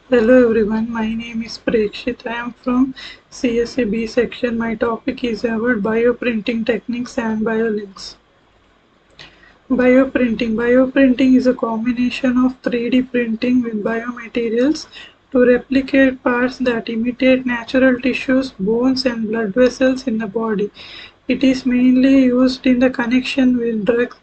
Hello everyone, my name is Prekshit. I am from CSAB section. My topic is about bioprinting techniques and biolinks. Bioprinting. Bioprinting is a combination of 3D printing with biomaterials to replicate parts that imitate natural tissues, bones and blood vessels in the body. It is mainly used in the connection with drugs.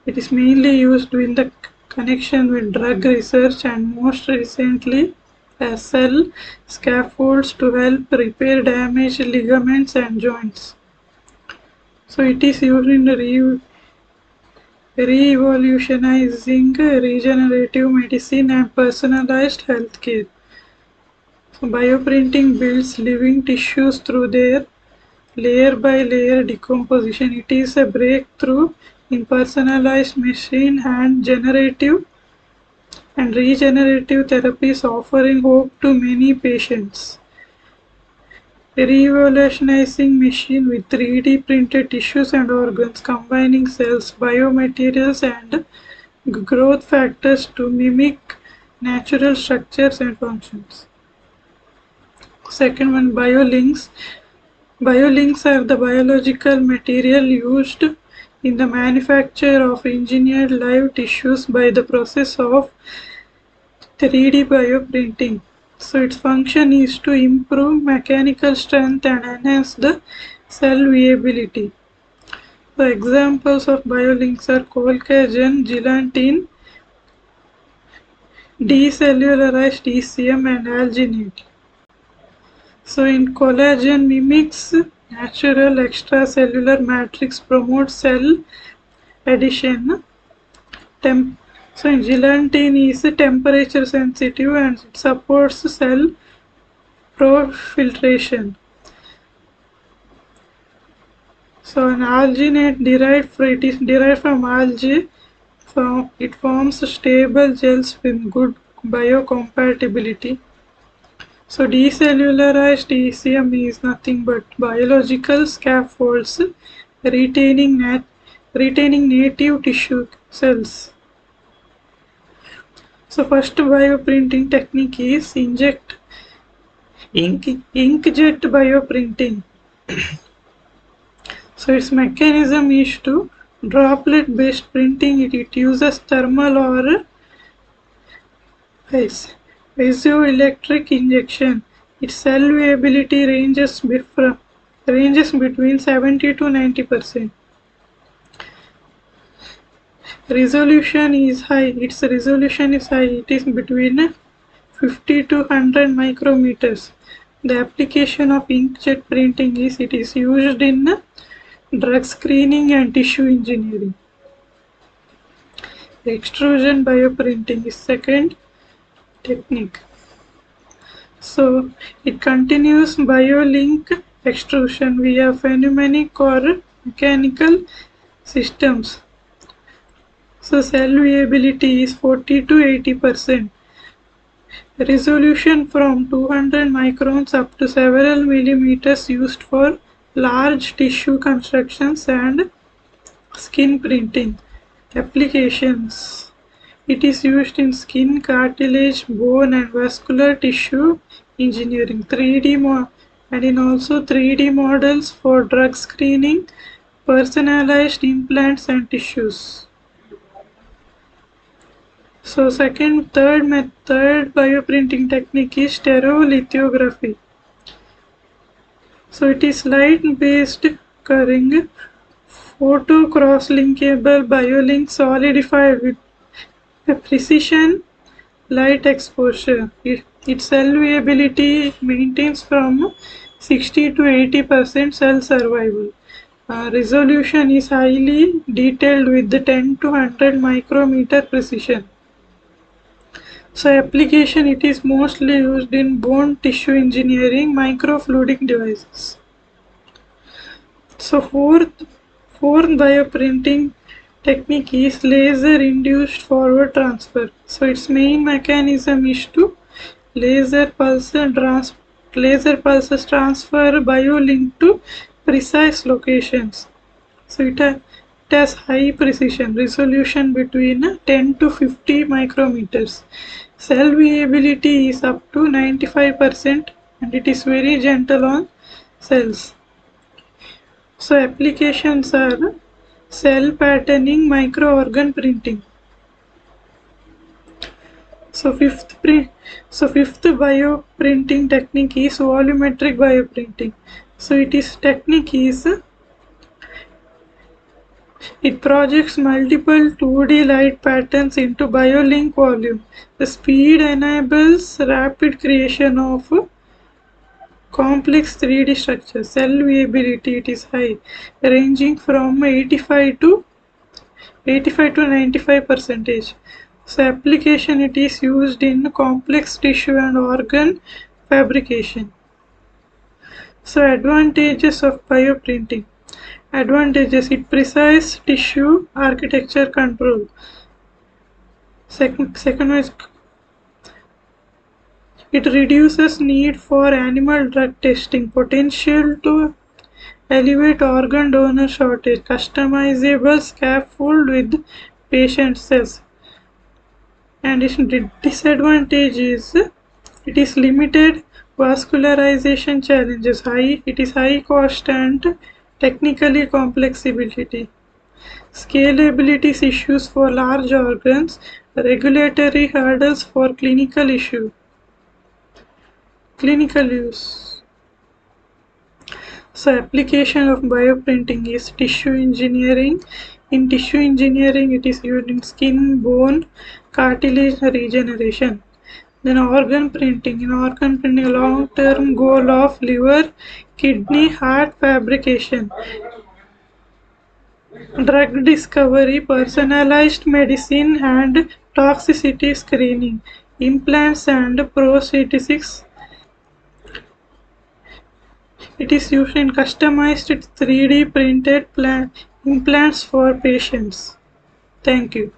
It is mainly used in the connection with drug research and most recently as cell scaffolds to help repair damaged ligaments and joints. So it is used in re-evolutionizing regenerative medicine and personalized healthcare. So bioprinting builds living tissues through their layer by layer decomposition. It is a breakthrough in personalized machine and generative and regenerative therapies, offering hope to many patients. Revolutionizing machine with 3D printed tissues and organs, combining cells, biomaterials and growth factors to mimic natural structures and functions. Second one, biolinks. Biolinks are the biological material used in the manufacture of engineered live tissues by the process of 3D bioprinting. So its function is to improve mechanical strength and enhance the cell viability. The examples of biolinks are collagen, gelatin, decellularized ECM and alginate. So in collagen mimics natural extracellular matrix, promotes cell addition. So in gelatin is temperature sensitive and it supports cell profiltration. So an alginate it is derived from algae. It forms stable gels with good biocompatibility. So decellularized ECM is nothing but biological scaffolds retaining native tissue cells. So first bioprinting technique is inkjet bioprinting. So its mechanism is to droplet based printing. It uses thermal or piezoelectric injection. Its cell viability ranges between 70 to 90%. Resolution is high. Its resolution is high. It is between 50 to 100 micrometers. The application of inkjet printing is used in drug screening and tissue engineering. Extrusion bioprinting is second technique. So it continues biolink extrusion via pneumatic or mechanical systems. So cell viability is 40 to 80%. Resolution from 200 microns up to several millimeters used for large tissue constructions and skin printing. Applications. It is used in skin, cartilage, bone and vascular tissue engineering, 3D and in also 3D models for drug screening, personalized implants and tissues. So third bioprinting technique is stereolithography. So it is light-based occurring photo cross-linkable biolink solidified with a precision light exposure. Its cell viability maintains from 60 to 80% cell survival. Resolution is highly detailed with the 10 to 100 micrometer precision. So application, it is mostly used in bone tissue engineering, microfluidic devices. So fourth bioprinting technique is laser induced forward transfer. So its main mechanism is to laser pulses transfer biolink to precise locations. So it has high precision, resolution between 10 to 50 micrometers. Cell viability is up to 95% and it is very gentle on cells. So applications are cell patterning, microorgan printing. So fifth bioprinting technique is volumetric bioprinting. So technique is it projects multiple 2D light patterns into BioLink volume. The speed enables rapid creation of complex 3D structures. Cell viability it is high, ranging from 85 to 95%. So application it is used in complex tissue and organ fabrication. So advantages of bioprinting. Advantages: it precise tissue architecture control. Second is it reduces need for animal drug testing. Potential to elevate organ donor shortage. Customizable scaffold with patient cells. And its disadvantage is it is limited vascularization challenges. It is high cost and technically complexity. Scalability issues for large organs, regulatory hurdles for clinical use. So application of bioprinting is tissue engineering. In tissue engineering, it is used in skin, bone, cartilage regeneration. Then organ printing. In organ printing, a long-term goal of liver, kidney, heart fabrication. Drug discovery, personalized medicine and toxicity screening. Implants and prosthetics. It is used in customized 3D printed implants for patients. Thank you.